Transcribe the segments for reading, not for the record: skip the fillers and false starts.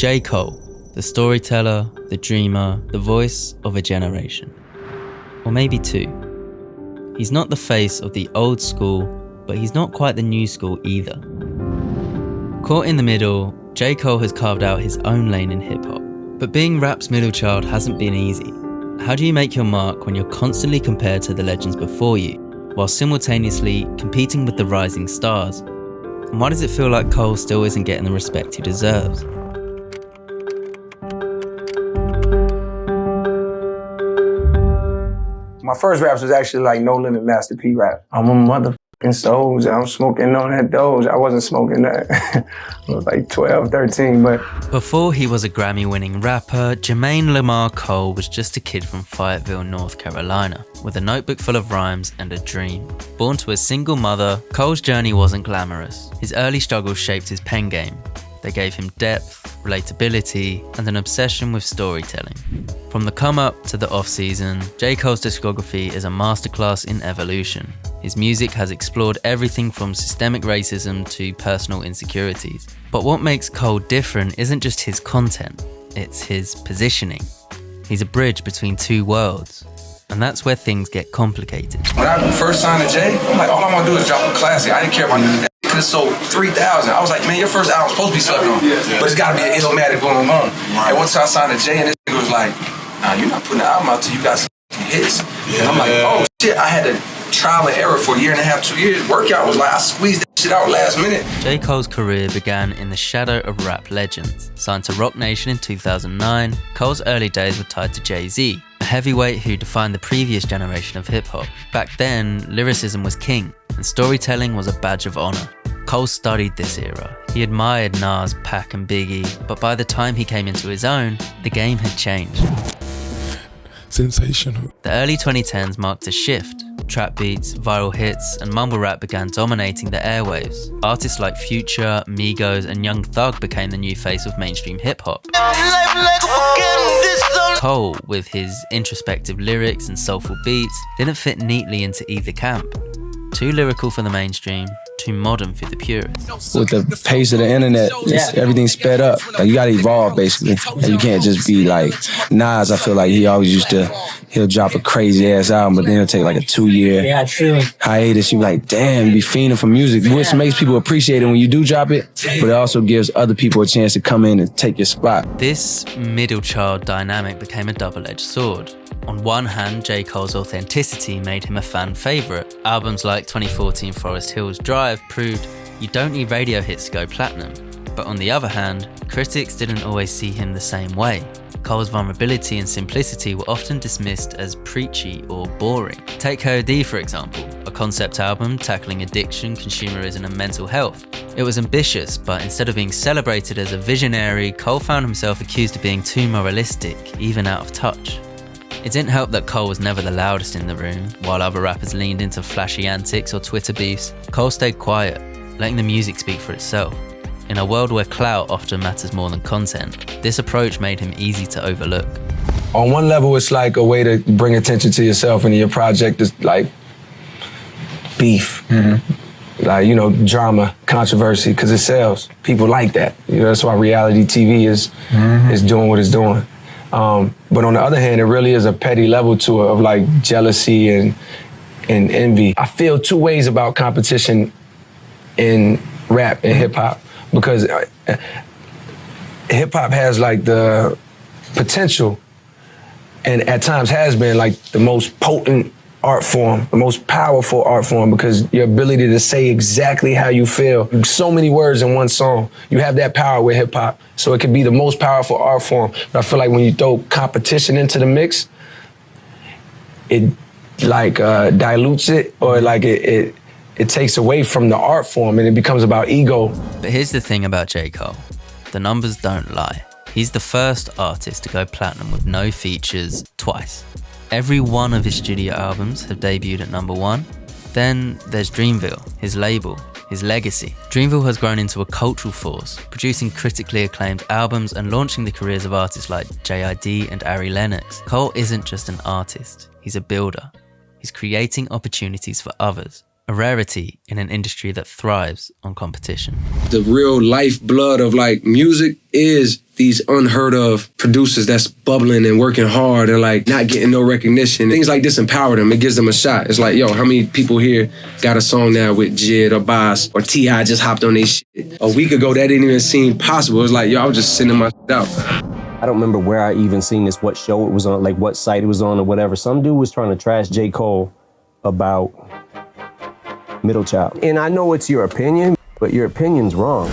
J. Cole, the storyteller, the dreamer, the voice of a generation. Or maybe two. He's not the face of the old school, but he's not quite the new school either. Caught in the middle, J. Cole has carved out his own lane in hip-hop. But being rap's middle child hasn't been easy. How do you make your mark when you're constantly compared to the legends before you, while simultaneously competing with the rising stars? And why does it feel like Cole still isn't getting the respect he deserves? My first raps was actually like No Limit Master P rap. I'm a motherfucking souls, I'm smoking on that doge. I wasn't smoking that. I was like 12, 13, but... Before he was a Grammy-winning rapper, Jermaine Lamar Cole was just a kid from Fayetteville, North Carolina, with a notebook full of rhymes and a dream. Born to a single mother, Cole's journey wasn't glamorous. His early struggles shaped his pen game. They gave him depth, relatability, and an obsession with storytelling. From the come-up to the off-season, J. Cole's discography is a masterclass in evolution. His music has explored everything from systemic racism to personal insecurities. But what makes Cole different isn't just his content, it's his positioning. He's a bridge between two worlds. And that's where things get complicated. When I first signed to Jay, I'm like, all I want to do is drop a classic. I didn't care about none of that. Could have sold 3,000. I was like, man, your first album's supposed to be slept on. But it's got to be an Illmatic, boom, boom, boom. And once I signed to Jay, and this nigga was like, nah, you're not putting an album out till you got some hits. And I'm like, oh, shit, I had to trial and error for a year and a half, 2 years. Workout was like, I squeezed that shit out last minute. J. Cole's career began in the shadow of rap legends. Signed to Roc Nation in 2009, Cole's early days were tied to Jay-Z, a heavyweight who defined the previous generation of hip-hop. Back then, lyricism was king, and storytelling was a badge of honor. Cole studied this era. He admired Nas, Pac, and Biggie, but by the time he came into his own, the game had changed. Sensational. The early 2010s marked a shift. Trap beats, viral hits, and mumble rap began dominating the airwaves. Artists like Future, Migos, and Young Thug became the new face of mainstream hip-hop. Cole, with his introspective lyrics and soulful beats, didn't fit neatly into either camp. Too lyrical for the mainstream, too modern for the purists. With the pace of the internet, everything's sped up. Like, you gotta evolve, basically. And you can't just be like Nas. I feel like he always he'll drop a crazy ass album, but then he'll take like a 2-year hiatus. You like, damn, you be fiending for music, which makes people appreciate it when you do drop it, but it also gives other people a chance to come in and take your spot. This middle child dynamic became a double-edged sword. On one hand, J. Cole's authenticity made him a fan favourite. Albums like 2014 Forest Hills Drive proved you don't need radio hits to go platinum. But on the other hand, critics didn't always see him the same way. Cole's vulnerability and simplicity were often dismissed as preachy or boring. Take KOD, for example, a concept album tackling addiction, consumerism, and mental health. It was ambitious, but instead of being celebrated as a visionary, Cole found himself accused of being too moralistic, even out of touch. It didn't help that Cole was never the loudest in the room. While other rappers leaned into flashy antics or Twitter beefs, Cole stayed quiet, letting the music speak for itself. In a world where clout often matters more than content, this approach made him easy to overlook. On one level, it's like a way to bring attention to yourself, and your project is like beef. Mm-hmm. Like, you know, drama, controversy, because it sells. People like that. You know, that's why reality TV is doing what it's doing. But on the other hand, it really is a petty level to it of like jealousy and envy. I feel two ways about competition in rap and hip hop, because hip hop has like the potential, and at times has been like the most potent art form, the most powerful art form, because your ability to say exactly how you feel, so many words in one song, you have that power with hip hop. So it can be the most powerful art form. But I feel like when you throw competition into the mix, it like dilutes it, or like it takes away from the art form, and it becomes about ego. But here's the thing about J. Cole. The numbers don't lie. He's the first artist to go platinum with no features twice. Every one of his studio albums have debuted at #1. Then there's Dreamville, his label, his legacy. Dreamville has grown into a cultural force, producing critically acclaimed albums and launching the careers of artists like J.I.D. and Ari Lennox. Cole isn't just an artist, he's a builder. He's creating opportunities for others, a rarity in an industry that thrives on competition. The real lifeblood of like music is these unheard of producers that's bubbling and working hard and like not getting no recognition. Things like this empower them. It gives them a shot. It's like, yo, how many people here got a song now with Jid or Boss or T.I. just hopped on their shit? A week ago, that didn't even seem possible. It was like, yo, I was just sending my shit out. I don't remember where I even seen this, what show it was on, like what site it was on or whatever. Some dude was trying to trash J. Cole about Middle Child. And I know it's your opinion, but your opinion's wrong.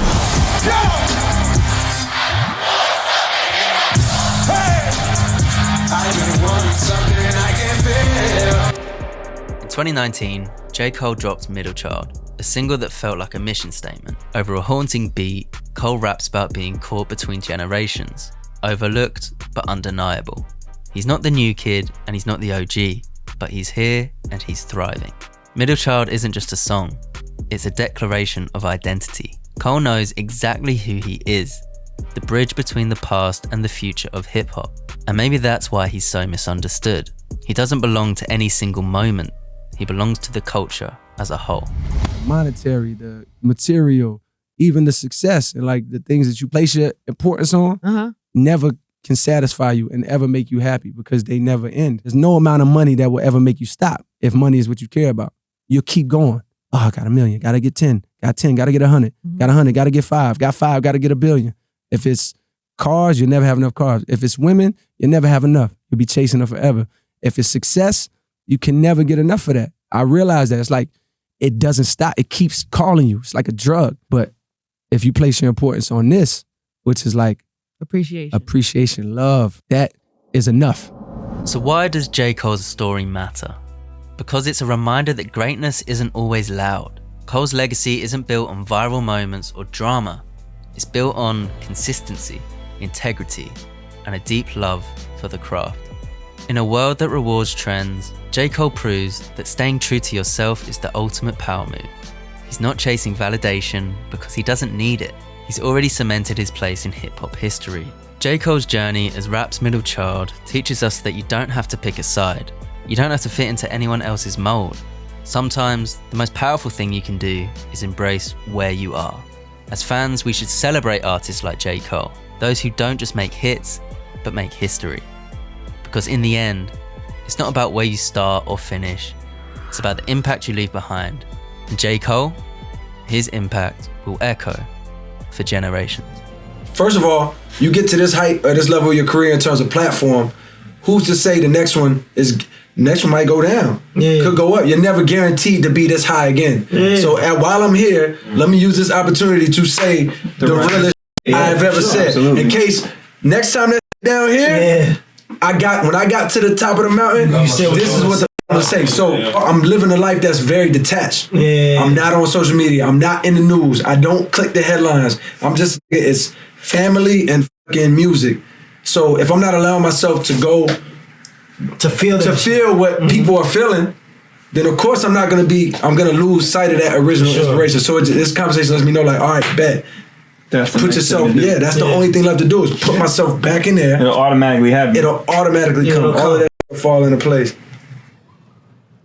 In 2019, J. Cole dropped Middle Child, a single that felt like a mission statement. Over a haunting beat, Cole raps about being caught between generations, overlooked but undeniable. He's not the new kid and he's not the OG, but he's here and he's thriving. Middle Child isn't just a song, it's a declaration of identity. Cole knows exactly who he is, the bridge between the past and the future of hip hop. And maybe that's why he's so misunderstood. He doesn't belong to any single moment, he belongs to the culture as a whole. Monetary, the material, even the success and like the things that you place your importance on never can satisfy you and ever make you happy because they never end. There's no amount of money that will ever make you stop if money is what you care about. You'll keep going. Oh, I got $1 million, gotta get 10. Got 10, gotta get 100. Got 100, gotta get 5. Got 5, gotta get $1 billion. If it's cars, you'll never have enough cars. If it's women, you'll never have enough. You'll be chasing them forever. If it's success, you can never get enough of that. I realize that it's like, it doesn't stop. It keeps calling you. It's like a drug. But if you place your importance on this, which is like appreciation, love, that is enough. So why does J. Cole's story matter? Because it's a reminder that greatness isn't always loud. Cole's legacy isn't built on viral moments or drama. It's built on consistency, integrity, and a deep love for the craft. In a world that rewards trends, J. Cole proves that staying true to yourself is the ultimate power move. He's not chasing validation because he doesn't need it. He's already cemented his place in hip-hop history. J. Cole's journey as rap's middle child teaches us that you don't have to pick a side. You don't have to fit into anyone else's mold. Sometimes, the most powerful thing you can do is embrace where you are. As fans, we should celebrate artists like J. Cole, those who don't just make hits, but make history. Because in the end, it's not about where you start or finish, it's about the impact you leave behind. And J. Cole, his impact will echo for generations. First of all, you get to this height or this level of your career in terms of platform, who's to say the next one might go down, could go up. You're never guaranteed to be this high again. So while I'm here, let me use this opportunity to say the realest I've ever said. Absolutely. In case next time that's down here, when I got to the top of the mountain, this is what the I'm gonna say. So I'm living a life that's very detached. I'm not on social media. I'm not in the news. I don't click the headlines. It's family and fucking music. So if I'm not allowing myself to go to feel what people are feeling, then of course I'm gonna lose sight of that original inspiration. So this conversation lets me know, like, all right, bet. Put yourself, that's the only thing left to do is put myself back in there. It'll automatically happen. It'll automatically come. All of that will fall into place.